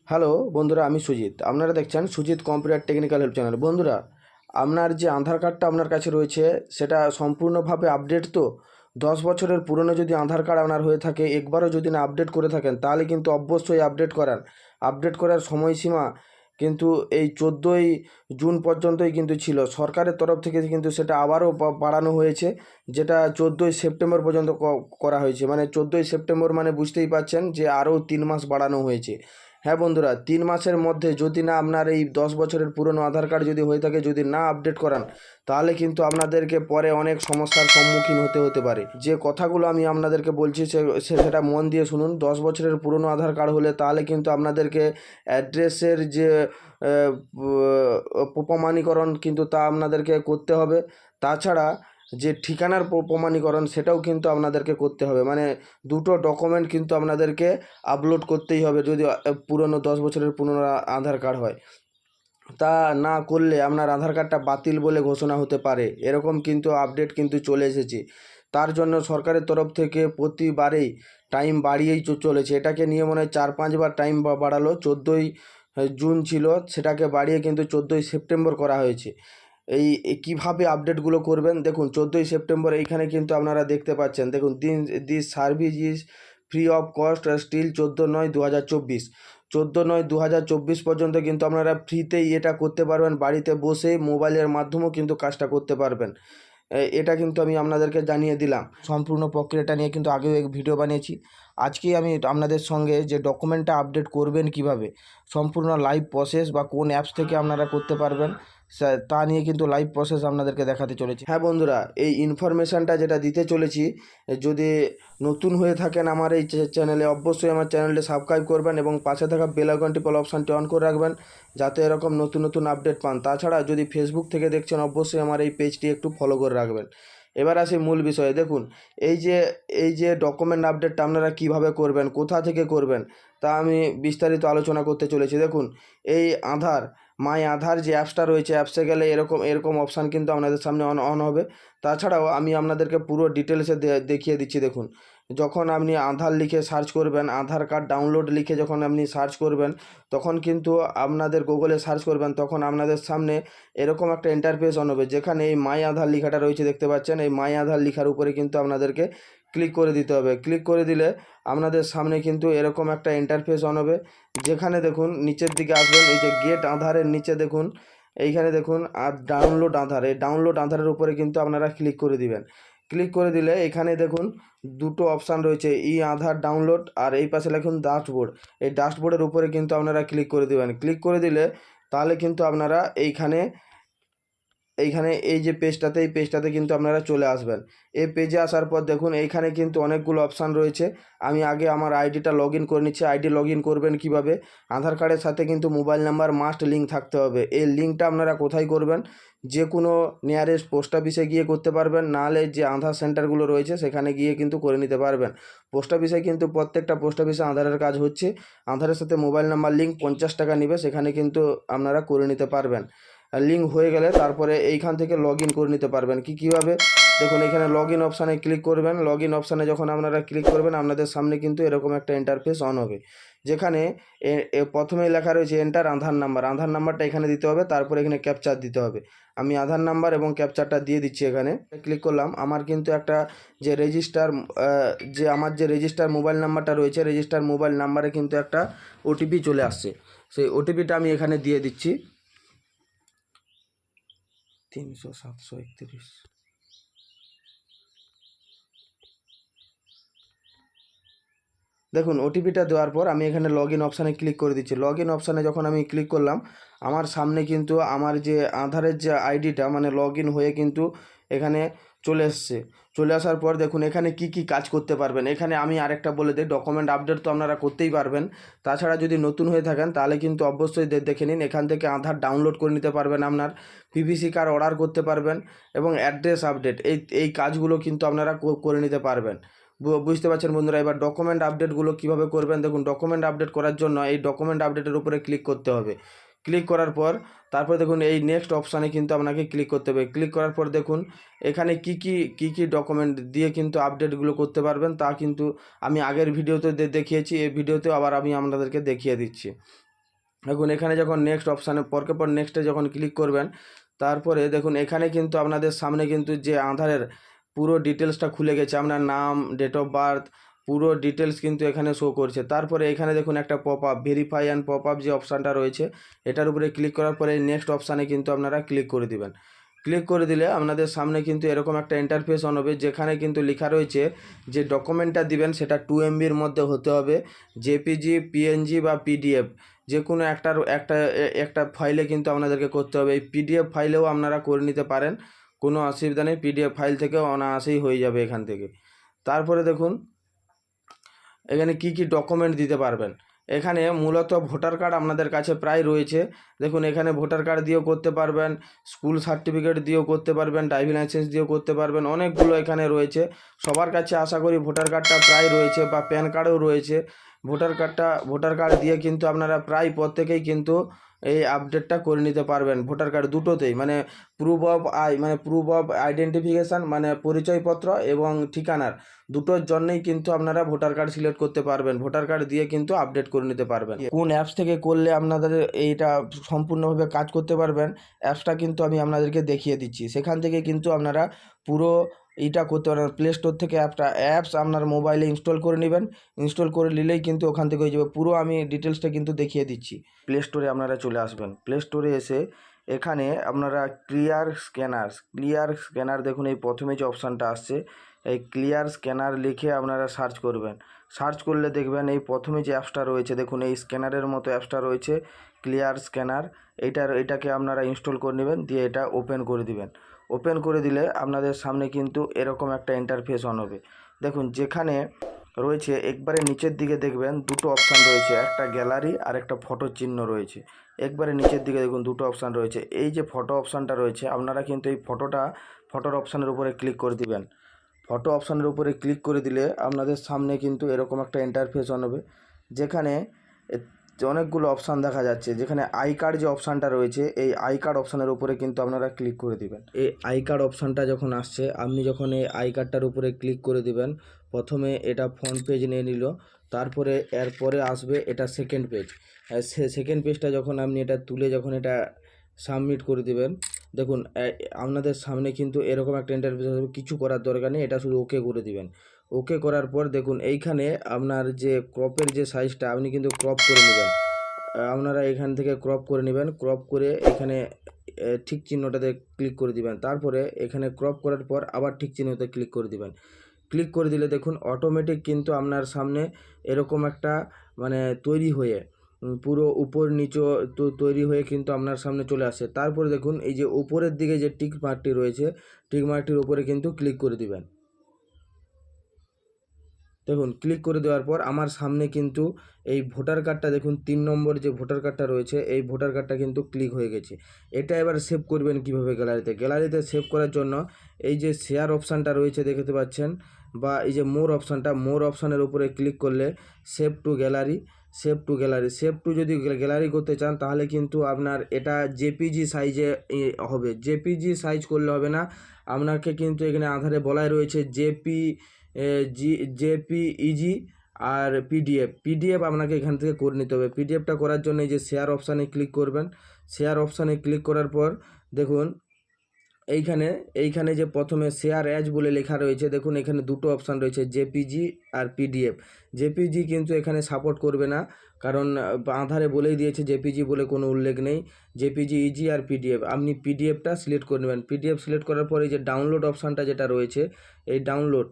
Hello বন্ধুরা, আমি সুজিত। আপনারা দেখছেন Sujit computer technical help channel. বন্ধুরা, আপনার যে আধার কার্ডটা আপনার কাছে রয়েছে সেটা সম্পূর্ণভাবে আপডেট তো? 10 বছরের পুরনো যদি আধার কার্ড আপনার হয়ে থাকে, একবারও যদি না আপডেট করে থাকেন, তাহলে কিন্তু অবশ্যই আপডেট করান। আপডেট করার সময়সীমা কিন্তু এই 14ই জুন পর্যন্তই কিন্তু ছিল। সরকারের তরফ থেকে কিন্তু সেটা আবারও বাড়ানো হয়েছে, যেটা 14ই সেপ্টেম্বর পর্যন্ত করা হয়েছে। মানে 14ই সেপ্টেম্বর মানে বুঝতেই পারছেন যে আরও 3 মাস বাড়ানো হয়েছে। হ্যাঁ বন্ধুরা, 3 মাসের মধ্যে যদি না আপনার এই 10 বছরের পুরনো আধার কার্ড যদি হয়ে থাকে, যদি না আপডেট করান, তাহলে কিন্তু আপনাদেরকে পরে অনেক সমস্যার সম্মুখীন হতে পারে। যে কথাগুলো আমি আপনাদেরকে বলছি সেটা মন দিয়ে শুনুন। 10 বছরের পুরনো আধার কার্ড হলে তাহলে কিন্তু আপনাদেরকে অ্যাড্রেসের যে প্রমাণীকরণ কিন্তু তা আপনাদেরকে করতে হবে। তাছাড়া যে ঠিকানার প্রমাণীকরণ সেটাও কিন্তু আপনাদেরকে করতে হবে। মানে দুটো ডকুমেন্ট কিন্তু আপনাদেরকে আপলোড করতেই হবে যদি পুরনো 10 বছরের পুরনো আধার কার্ড হয়। তা না করলে আপনার আধার কার্ডটা বাতিল বলে ঘোষণা হতে পারে, এরকম কিন্তু আপডেট কিন্তু চলে এসেছে। তার জন্য সরকারের তরফ থেকে প্রতিবারেই টাইম বাড়িয়েই চলেছে। এটাকে নিয়ে মনে হয় 4-5বার টাইম বাড়ালো। 14ই জুন ছিল, সেটাকে বাড়িয়ে কিন্তু 14ই সেপ্টেম্বর করা হয়েছে। কীভাবে আপডেটগুলো করবেন দেখুন। 14ই সেপ্টেম্বর এইখানে কিন্তু আপনারা দেখতে পাচ্ছেন, দেখুন, this service is free of cost still 14/9/2024। 14/9/2024 পর্যন্ত কিন্তু আপনারা ফ্রিতেই এটা করতে পারবেন। বাড়িতে বসে মোবাইলের মাধ্যমেও কিন্তু কাজটা করতে পারবেন। এটা কিন্তু আমি আপনাদেরকে জানিয়ে দিলাম। সম্পূর্ণ প্রক্রিয়াটা নিয়ে কিন্তু আগেও এক ভিডিও বানিয়েছি। আজকেই আমি আপনাদের সঙ্গে যে ডকুমেন্টটা আপডেট করবেন কিভাবে, সম্পূর্ণ লাইভ প্রসেস বা কোন অ্যাপস থেকে আপনারা করতে পারবেন তা নিয়ে কিন্তু লাইভ প্রসেস আপনাদেরকে দেখাতে চলেছি। হ্যাঁ বন্ধুরা, এই ইনফরমেশানটা যেটা দিতে চলেছি, যদি নতুন হয়ে থাকেন আমার এই চ্যানেলে, অবশ্যই আমার চ্যানেলটি সাবস্ক্রাইব করবেন এবং পাশে থাকা বেল আইকনটি অপশানটি অন করে রাখবেন, যাতে এরকম নতুন নতুন আপডেট পান। তাছাড়া যদি ফেসবুক থেকে দেখছেন, অবশ্যই আমার এই পেজটি একটু ফলো করে রাখবেন। এবার আসি মূল বিষয়ে। দেখুন, এই যে ডকুমেন্ট আপডেটটা আপনারা কিভাবে করবেন, কোথা থেকে করবেন, তা আমি বিস্তারিত আলোচনা করতে চলেছি। দেখুন, এই মাই আধার যে অ্যাপসটা রয়েছে, অ্যাপসে গেলে এরকম অপশান কিন্তু আপনাদের সামনে অন হবে। তাছাড়াও আমি আপনাদেরকে পুরো ডিটেলসে দেখিয়ে দিচ্ছি। দেখুন, যখন আপনি আধার লিখে সার্চ করবেন, আধার কার্ড ডাউনলোড লিখে যখন আপনি সার্চ করবেন, তখন কিন্তু আপনাদের গুগলে সার্চ করবেন, তখন আপনাদের সামনে এরকম একটা ইন্টারফেস অন হবে, যেখানে এই মাই আধার লেখাটা রয়েছে দেখতে পাচ্ছেন। এই মাই আধার লেখার উপরে কিন্তু আপনাদেরকে ক্লিক করে দিতে হবে। ক্লিক করে দিলে আপনাদের সামনে কিন্তু এরকম একটা ইন্টারফেস অন হবে, যেখানে দেখুন নিচের দিকে আসবেন, এই যে গেট আধারের নিচে দেখুন, এইখানে দেখুন আর ডাউনলোড আধার, এই ডাউনলোড আধারের উপরে কিন্তু আপনারা ক্লিক করে দিবেন। ক্লিক করে দিলে এখানে দেখুন দুটো অপশান রয়েছে, আধার ডাউনলোড, আর এই পাশে লিখুন ড্যাশবোর্ড। এই ড্যাশবোর্ডের উপরে কিন্তু আপনারা ক্লিক করে দিবেন। ক্লিক করে দিলে তাহলে কিন্তু আপনারা এইখানে এই যে এই পেজটাতে কিন্তু আপনারা চলে আসবেন। এই পেজে আসার পর দেখুন এইখানে কিন্তু অনেকগুলো অপশান রয়েছে। আমি আগে আমার আইডিটা লগ ইন করে নিচ্ছি। আইডি লগ ইন করবেন কীভাবে, আধার কার্ডের সাথে কিন্তু মোবাইল নাম্বার মাস্ট লিঙ্ক থাকতে হবে। এই লিঙ্কটা আপনারা কোথায় করবেন, যে কোনো নিয়ারেস্ট পোস্ট অফিসে গিয়ে করতে পারবেন, নাহলে যে আধার সেন্টারগুলো রয়েছে সেখানে গিয়ে কিন্তু করে নিতে পারবেন। পোস্ট অফিসে কিন্তু প্রত্যেকটা পোস্ট অফিসে আধারের কাজ হচ্ছে। আধারের সাথে মোবাইল নাম্বার লিঙ্ক 50 টাকা নেবে, সেখানে কিন্তু আপনারা করে নিতে পারবেন। লিঙ্ক হয়ে গেলে তারপরে এইখান থেকে লগ ইন করে নিতে পারবেন। কীভাবে দেখুন, এখানে লগ ইন অপশানে ক্লিক করবেন। লগ ইন অপশানে যখন আপনারা ক্লিক করবেন, আপনাদের সামনে কিন্তু এরকম একটা ইন্টারফেস অন হবে, যেখানে প্রথমেই লেখা রয়েছে এন্টার আধার নাম্বার। আধার নাম্বারটা এখানে দিতে হবে, তারপরে এখানে ক্যাপচার দিতে হবে। আমি আধার নাম্বার এবং ক্যাপচারটা দিয়ে দিচ্ছি। এখানে ক্লিক করলাম। আমার কিন্তু একটা আমার যে রেজিস্টার মোবাইল নাম্বারটা রয়েছে, রেজিস্টার মোবাইল নাম্বারে কিন্তু একটা ওটিপি চলে আসছে। সেই ওটিপিটা আমি এখানে দিয়ে দিচ্ছি, 300-731। দেখুন, ওটিপিটা দেওয়ার পর আমি এখানে লগ ইন অপশানে ক্লিক করে দিচ্ছি। লগ ইন অপশানে যখন আমি ক্লিক করলাম, আমার সামনে কিন্তু আমার যে আধারের যে আইডিটা মানে লগ ইন হয়ে কিন্তু এখানে চলে এসছে। চলে আসার পর দেখুন এখানে কি কি কাজ করতে পারবেন। এখানে আমি আরেকটা বলে দিই, ডকুমেন্ট আপডেট তো আপনারা করতেই পারবেন। তাছাড়া যদি নতুন হয়ে থাকেন তাহলে কিন্তু অবশ্যই দেখে নিন, এখান থেকে আধার ডাউনলোড করে নিতে পারবেন, আপনার পিভিসি কার্ড অর্ডার করতে পারবেন এবং অ্যাড্রেস আপডেট, এই কাজগুলো কিন্তু আপনারা করে নিতে পারবেন। বুঝতে পারছেন বন্ধুরা। এবার ডকুমেন্ট আপডেটগুলো কীভাবে করবেন দেখুন। ডকুমেন্ট আপডেট করার জন্য এই ডকুমেন্ট আপডেটের উপরে ক্লিক করতে হবে। ক্লিক করার পর তারপর দেখুন এই নেক্সট অপশানে কিন্তু আপনাকে ক্লিক করতে হবে। ক্লিক করার পর দেখুন এখানে কি ডকুমেন্ট দিয়ে কিন্তু আপডেটগুলো করতে পারবেন, তা কিন্তু আমি আগের ভিডিওতে দেখিয়েছি। এই ভিডিওতেও আবার আমি আপনাদেরকে দেখিয়ে দিচ্ছি। দেখুন এখানে যখন নেক্সট অপশানে পরকে পর নেক্সটে যখন ক্লিক করবেন, তারপরে দেখুন এখানে কিন্তু আপনাদের সামনে কিন্তু যে আধারের পুরো ডিটেলসটা খুলে গেছে, আপনার নাম, ডেট অফ বার্থ, পুরো ডিটেলস কিন্তু এখানে শো করছে। তারপরে এখানে দেখুন একটা pop up, verify and pop up যে অপশানটা রয়েছে, এটার উপরে ক্লিক করার পরে নেক্সট অপশানে কিন্তু আপনারা ক্লিক করে দিবেন। ক্লিক করে দিলে আপনাদের সামনে কিন্তু এরকম একটা ইন্টারফেস অন হবে, যেখানে কিন্তু লেখা রয়েছে যে ডকুমেন্টটা দিবেন সেটা 2 MBর মধ্যে হতে হবে, জেপিজি, পিএনজি বা পিডিএফ, যে কোনো একটা ফাইলে কিন্তু আপনাদেরকে করতে হবে। এই পিডিএফ ফাইলেও আপনারা করে নিতে পারেন, কোনো অসুবিধা নেই, পিডিএফ ফাইল থেকেও অনায়াসেই হয়ে যাবে এখান থেকে। তারপরে দেখুন এখানে কি কি ডকুমেন্ট দিতে পারবেন। এখানে মূলত ভোটার কার্ড আপনাদের কাছে প্রায় রয়েছে। দেখুন এখানে ভোটার কার্ড দিয়েও করতে পারবেন, স্কুল সার্টিফিকেট দিয়েও করতে পারবেন, ড্রাইভিং লাইসেন্স দিয়েও করতে পারবেন, অনেকগুলো এখানে রয়েছে। সবার কাছে আশা করি ভোটার কার্ডটা প্রায় রয়েছে, বা প্যান কার্ডও রয়েছে। ভোটার কার্ড দিয়ে কিন্তু আপনারা প্রায় প্রত্যেকেই কিন্তু এই আপডেটটা করে নিতে পারবেন ভোটার কার্ড দুটোতেই, মানে প্রুফ অফ আইডেন্টিফিকেশান, মানে পরিচয়পত্র এবং ঠিকানার দুটোর জন্যই কিন্তু আপনারা ভোটার কার্ড সিলেক্ট করতে পারবেন। ভোটার কার্ড দিয়ে কিন্তু আপডেট করে নিতে পারবেন। কোন অ্যাপস থেকে করলে আপনাদের এইটা সম্পূর্ণভাবে কাজ করতে পারবেন, অ্যাপসটা কিন্তু আমি আপনাদেরকে দেখিয়ে দিচ্ছি। সেখান থেকে কিন্তু আপনারা পুরো এইটা করতে পারবেন। প্লে স্টোর থেকে অ্যাপস আপনার মোবাইলে ইনস্টল করে নেবেন। ইনস্টল করে নিলেই কিন্তু ওখান থেকে হয়ে যাবে। পুরো আমি ডিটেলসটা কিন্তু দেখিয়ে দিচ্ছি। প্লে স্টোরে আপনারা চলে আসবেন। প্লে স্টোরে এসে এখানে আপনারা ক্লিয়ার স্ক্যানার দেখুন, এই প্রথমে যে অপশানটা আসছে, এই ক্লিয়ার স্ক্যানার লিখে আপনারা সার্চ করবেন। সার্চ করলে দেখবেন এই প্রথমে যে অ্যাপসটা রয়েছে, দেখুন এই স্ক্যানারের মতো অ্যাপসটা রয়েছে, ক্লিয়ার স্ক্যানার। এটাকে আপনারা ইনস্টল করে নেবেন, দিয়ে এটা ওপেন করে দিবেন। ওপেন করে দিলে আপনাদের সামনে কিন্তু এরকম একটা ইন্টারফেস অন হবে। দেখুন যেখানে রয়েছে একবারে নিচের দিকে দেখবেন দুটো অপশান রয়েছে, একটা গ্যালারি আর একটা ফটো চিহ্ন রয়েছে। একবারে নিচের দিকে দেখুন দুটো অপশান রয়েছে। এই যে ফটো অপশানটা রয়েছে, আপনারা কিন্তু এই ফটোর অপশানের উপরে ক্লিক করে দিবেন। ফটো অপশানের উপরে ক্লিক করে দিলে আপনাদের সামনে কিন্তু এরকম একটা ইন্টারফেস অন হবে, যেখানে অনেকগুলো অপশান দেখা যাচ্ছে। যেখানে আই কার্ড যে অপশানটা রয়েছে, এই আই কার্ড অপশানের উপরে কিন্তু আপনারা ক্লিক করে দিবেন। এই আই কার্ড অপশানটা যখন আসছে, আপনি যখন এই আই কার্ডটার উপরে ক্লিক করে দিবেন, প্রথমে এটা ফ্রন্ট পেজ নিয়ে নিল, তারপরে এরপরে আসবে এটা সেকেন্ড পেজ। সেকেন্ড পেজটা যখন আপনি এটা তুলে যখন এটা সাবমিট করে দিবেন, দেখুন আপনাদের সামনে কিন্তু এরকম একটা ইন্টারফেস হবে। কিছু করার দরকার নেই, এটা শুধু ওকে করে দিবেন। ওকে করার পর দেখুন এইখানে আপনার যে ক্রপের যে সাইজটা, আপনি কিন্তু ক্রপ করে নেবেন। আপনারা এখান থেকে ক্রপ করে নেবেন। ক্রপ করে এখানে ঠিক চিহ্নটাতে ক্লিক করে দিবেন। তারপরে এখানে ক্রপ করার পর আবার ঠিক চিহ্নতে ক্লিক করে দিবেন। ক্লিক করে দিলে দেখুন অটোমেটিক কিন্তু আপনার সামনে এরকম একটা মানে তৈরি হয়ে পুরো উপর নিচে তৈরি হয়ে কিন্তু আপনার সামনে চলে আসে। তারপরে দেখুন এই যে উপরের দিকে যে টিক মার্কটি রয়েছে, টিক মার্কটির উপরে কিন্তু ক্লিক করে দিবেন। দেখুন ক্লিক করে দেওয়ার পর আমার সামনে কিন্তু এই ভোটার কার্ডটা দেখুন 3 নম্বর যে ভোটার কার্ডটা রয়েছে, এই ভোটার কার্ডটা কিন্তু ক্লিক হয়ে গেছে। এটা এবার সেভ করবেন কিভাবে গ্যালারিতে সেভ করার জন্য এই যে শেয়ার অপশানটা রয়েছে দেখতে পাচ্ছেন, বা এই যে মোর অপশানের উপরে ক্লিক করলে save two gallery save two যদি গ্যালারি করতে চান, তাহলে কিন্তু আপনার এটা জেপিজি সাইজে হবে। জেপিজি সাইজ করলে হবে না, আপনাকে কিন্তু এখানে আধারে বলাই রয়েছে জেপিইজি আর পিডিএফ আপনাকে এখান থেকে করে নিতে হবে। পিডিএফটা করার জন্য এই যে শেয়ার অপশানে ক্লিক করবেন। শেয়ার অপশানে ক্লিক করার পর দেখুন এইখানে যে প্রথমে শেয়ার অ্যাজ বলে লেখা রয়েছে, দেখুন এখানে দুটো অপশান রয়েছে, জেপিজি আর পিডিএফ। জেপিজি কিন্তু এখানে সাপোর্ট করবে না, কারণ আধারে বলেই দিয়েছে জেপিজি বলে কোনো উল্লেখ নেই। জেপিজি ইজি আর পিডিএফ, আপনি পিডিএফটা সিলেক্ট করে নেবেন। পিডিএফ সিলেক্ট করার পর এই যে ডাউনলোড অপশানটা যেটা রয়েছে, এই ডাউনলোড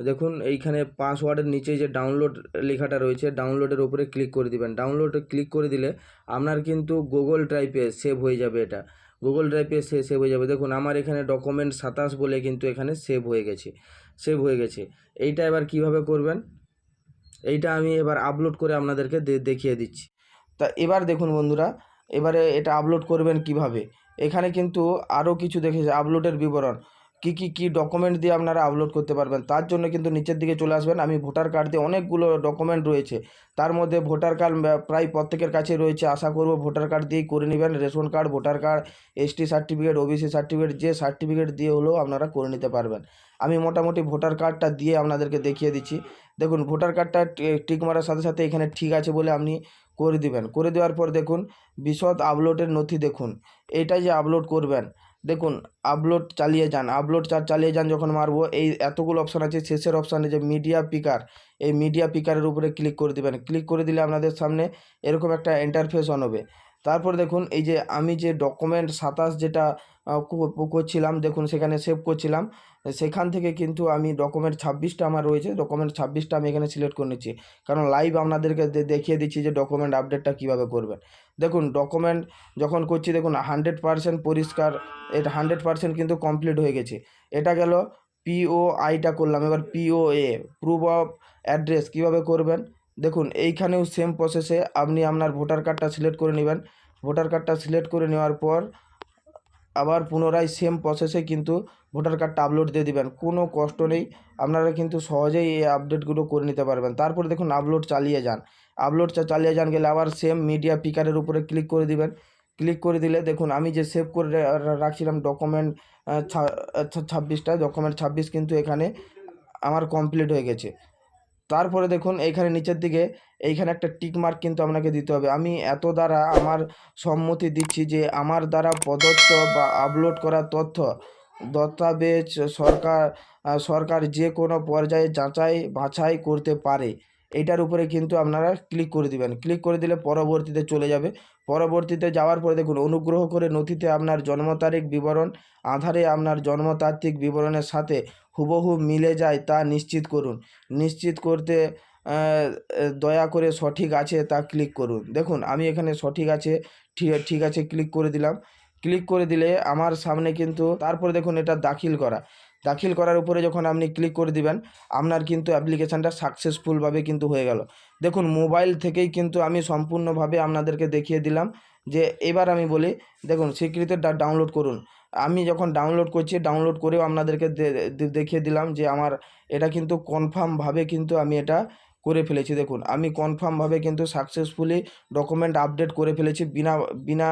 দেখুন এইখানে পাসওয়ার্ডের নিচে যে ডাউনলোড লেখাটা রয়েছে, ডাউনলোডের উপরে ক্লিক করে দিবেন। ডাউনলোডে ক্লিক করে দিলে আপনার কিন্তু গুগল ড্রাইভে সেভ হয়ে যাবে। এটা গুগল ড্রাইভে সেভ হয়ে যাবে। দেখুন আমার এখানে ডকুমেন্ট 27 বলে কিন্তু এখানে সেভ হয়ে গেছে। এইটা এবার কিভাবে করবেন, এইটা আমি এবার আপলোড করে আপনাদেরকে দেখিয়ে দিচ্ছি। তা এবার দেখুন বন্ধুরা, এবারে এটা আপলোড করবেন কিভাবে। এখানে কিন্তু আরও কিছু দেখেছে আপলোডের বিবরণ, কি ডকুমেন্ট দিয়ে আপনারা আপলোড করতে পারবেন। তার জন্য কিন্তু নিচের দিকে চলে আসবেন। আমি ভোটার কার্ড দিয়ে অনেকগুলো ডকুমেন্ট রয়েছে, তার মধ্যে ভোটার কার্ড প্রায় প্রত্যেকের কাছে রয়েছে। আশা করব ভোটার কার্ড দিয়েই করে নেবেন। Ration card, voter card, ST certificate, OBC certificate, যে সার্টিফিকেট দিয়ে হলেও আপনারা করে নিতে পারবেন। আমি মোটামুটি ভোটার কার্ডটা দিয়ে আপনাদেরকে দেখিয়ে দিচ্ছি। দেখুন ভোটার কার্ডটা টিক মারার সাথে সাথে এখানে ঠিক আছে বলে আপনি করে দিবেন। করে দেওয়ার পর দেখুন বিশদ আপলোডের নথি দেখুন, এইটা যে আপলোড করবেন দেখুন আপলোড চালিয়ে যান, আপলোড চালিয়ে যান যখন মারবো এই এতগুলো অপশান আছে, শেষের অপশানে যে মিডিয়া পিকার, এই মিডিয়া পিকারের উপরে ক্লিক করে দিবেন। ক্লিক করে দিলে আপনাদের সামনে এরকম একটা ইন্টারফেস অন হবে। তারপর দেখুন এই যে আমি যে ডকুমেন্ট 27 যেটা করছিলাম দেখুন সেখানে সেভ করছিলাম, সেখান থেকে কিন্তু আমি ডকুমেন্ট 26টা আমার রয়েছে, ডকুমেন্ট 26টা আমি এখানে সিলেক্ট করে নিচ্ছি, কারণ লাইভ আপনাদেরকে দেখিয়ে দিচ্ছি যে ডকুমেন্ট আপডেটটা কীভাবে করবেন। দেখুন ডকুমেন্ট যখন করছি দেখুন 100% পরিষ্কার, এটা 100% কিন্তু কমপ্লিট হয়ে গেছে। এটা গেল পিওআইটা করলাম, এবার পিওএ প্রুফ অফ অ্যাড্রেস কীভাবে করবেন দেখুন এইখানেও সেম প্রসেসে আপনি আপনার ভোটার কার্ডটা সিলেক্ট করে নেবেন। ভোটার কার্ডটা সিলেক্ট করে নেওয়ার পর আবার পুনরায় সেম প্রসেসে কিন্তু ভোটার কার্ডটা আপলোড দিয়ে দিবেন, কোনো কষ্ট নেই, আপনারা কিন্তু সহজেই এই আপডেটগুলো করে নিতে পারবেন। তারপরে দেখুন আপলোড চালিয়ে যান, আপলোড চালিয়ে যান গেলে আবার সেম মিডিয়া পিকারের উপরে ক্লিক করে দিবেন। ক্লিক করে দিলে দেখুন আমি যে সেভ করে রাখছিলাম ডকুমেন্ট 26টা, ডকুমেন্ট 26 কিন্তু এখানে আমার কমপ্লিট হয়ে গেছে। তারপরে দেখুন এইখানে নিচের দিকে এইখানে একটা টিক মার্ক কিন্তু আপনাকে দিতে হবে। আমি এত দ্বারা আমার সম্মতি দিচ্ছি যে আমার দ্বারা প্রদত্ত বা আপলোড করা তথ্য দস্তাবেজ সরকার যে কোনো পর্যায়ে যাচাই বাছাই করতে পারে, এইটার উপরে কিন্তু আপনারা ক্লিক করে দিবেন। ক্লিক করে দিলে পরবর্তীতে চলে যাবে। পরবর্তীতে যাওয়ার পরে দেখুন অনুগ্রহ করে নথিতে আপনার জন্ম তারিখ বিবরণ আধারে আপনার জন্মতাত্ত্বিক বিবরণের সাথে হুবহু মিলে যায় তা নিশ্চিত করুন। নিশ্চিত করতে দয়া করে সঠিক আছে তা ক্লিক করুন। দেখুন আমি এখানে সঠিক আছে ঠিক আছে ক্লিক করে দিলাম। ক্লিক করে দিলে আমার সামনে কিন্তু তারপরে দেখুন এটা দাখিল করার উপরে যখন আপনি ক্লিক করে দিবেন আপনার কিন্তু অ্যাপ্লিকেশানটা সাকসেসফুলভাবে কিন্তু হয়ে গেল। দেখুন মোবাইল থেকেই কিন্তু আমি সম্পূর্ণভাবে আপনাদেরকে দেখিয়ে দিলাম। যে এবার আমি বলি দেখুন স্বীকৃতি ডাউনলোড করুন। আমি যখন ডাউনলোড করছি ডাউনলোড করেও আপনাদেরকে দেখিয়ে দিলাম যে আমার এটা কিন্তু কনফার্মভাবে কিন্তু আমি এটা করে ফেলেছি। দেখুন আমি কনফার্মভাবে কিন্তু সাকসেসফুলি ডকুমেন্ট আপডেট করে ফেলেছি, বিনা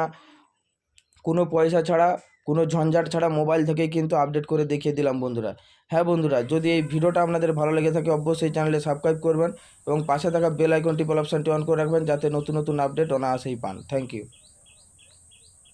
কোনো পয়সা ছাড়া, কোনো ঝঞ্ঝাট ছাড়া মোবাইল থেকেই কিন্তু আপডেট করে দেখিয়ে দিলাম বন্ধুরা। হ্যাঁ বন্ধুরা, যদি এই ভিডিওটা আপনাদের ভালো লেগে থাকে অবশ্যই চ্যানেলে সাবস্ক্রাইব করবেন এবং পাশে থাকা বেল আইকনটি অপশানটি অন করে রাখবেন যাতে নতুন নতুন আপডেট অনায়াসেই পান। Thank you.